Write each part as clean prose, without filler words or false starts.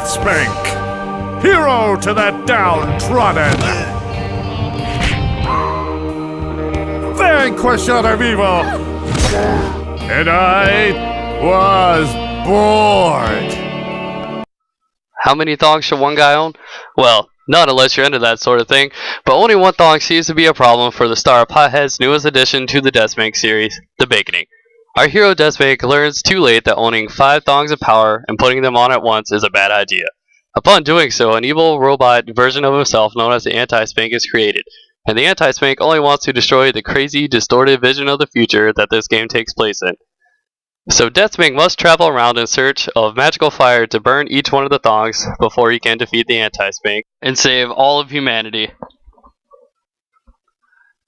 Deathspank, hero to the downtrodden. Vanquisher of evil. And I was bored. How many thongs should one guy own? Well, none unless you're into that sort of thing, but only one thong seems to be a problem for the star of Hothead's newest addition to the Deathspank series, the baconing. Our hero Deathspank learns too late that owning 5 thongs of power and putting them on at once is a bad idea. Upon doing so, an evil robot version of himself known as the Anti-Spank is created, and the Anti-Spank only wants to destroy the crazy, distorted vision of the future that this game takes place in. So Deathspank must travel around in search of magical fire to burn each one of the thongs before he can defeat the Anti-Spank and save all of humanity.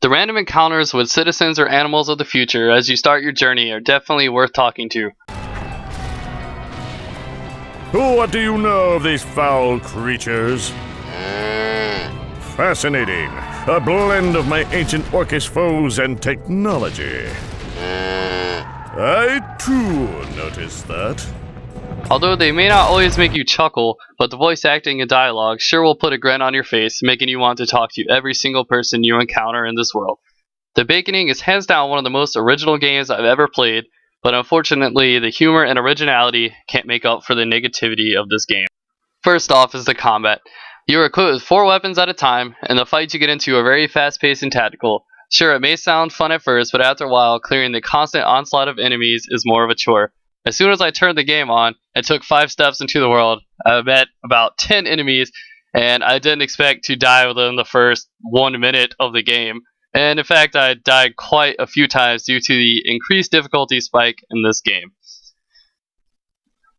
The random encounters with citizens or animals of the future as you start your journey are definitely worth talking to. What do you know of these foul creatures? Fascinating. A blend of my ancient orcish foes and technology. I too noticed that. Although they may not always make you chuckle, but the voice acting and dialogue sure will put a grin on your face, making you want to talk to every single person you encounter in this world. The Baconing is hands down one of the most original games I've ever played, but unfortunately the humor and originality can't make up for the negativity of this game. First off is the combat. You are equipped with 4 weapons at a time, and the fights you get into are very fast-paced and tactical. Sure, it may sound fun at first, but after a while, clearing the constant onslaught of enemies is more of a chore. As soon as I turned the game on and took 5 steps into the world, I met about 10 enemies, and I didn't expect to die within the first 1 minute of the game. And in fact, I died quite a few times due to the increased difficulty spike in this game.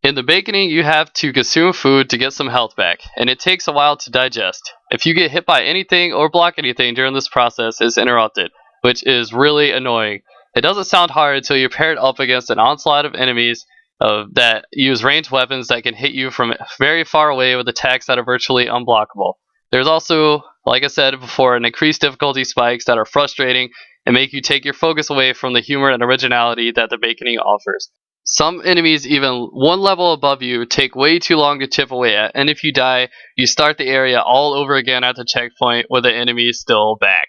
In the Baconing, you have to consume food to get some health back, and it takes a while to digest. If you get hit by anything or block anything during this process, it's interrupted, which is really annoying. It doesn't sound hard until you're paired up against an onslaught of enemies that use ranged weapons that can hit you from very far away with attacks that are virtually unblockable. There's also, like I said before, an increased difficulty spikes that are frustrating and make you take your focus away from the humor and originality that the Baconing offers. Some enemies, even 1 level above you, take way too long to chip away at, and if you die, you start the area all over again at the checkpoint where the enemy is still back.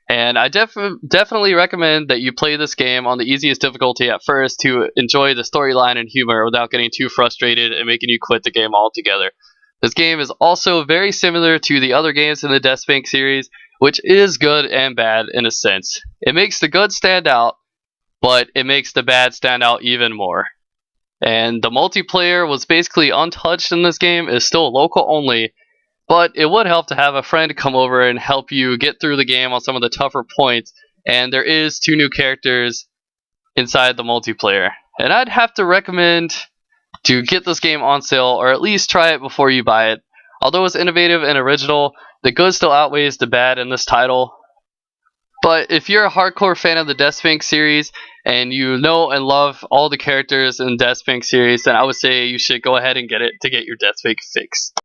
And I definitely recommend that you play this game on the easiest difficulty at first to enjoy the storyline and humor without getting too frustrated and making you quit the game altogether. This game is also very similar to the other games in the Deathspank series, which is good and bad in a sense. It makes the good stand out, but it makes the bad stand out even more. And the multiplayer was basically untouched in this game, is still local only, but it would help to have a friend come over and help you get through the game on some of the tougher points, and there is 2 new characters inside the multiplayer. And I'd have to recommend to get this game on sale, or at least try it before you buy it. Although it's innovative and original, the good still outweighs the bad in this title. But if you're a hardcore fan of the Deathspank series, and you know and love all the characters in the Deathspank series, then I would say you should go ahead and get it to get your Deathspank fix.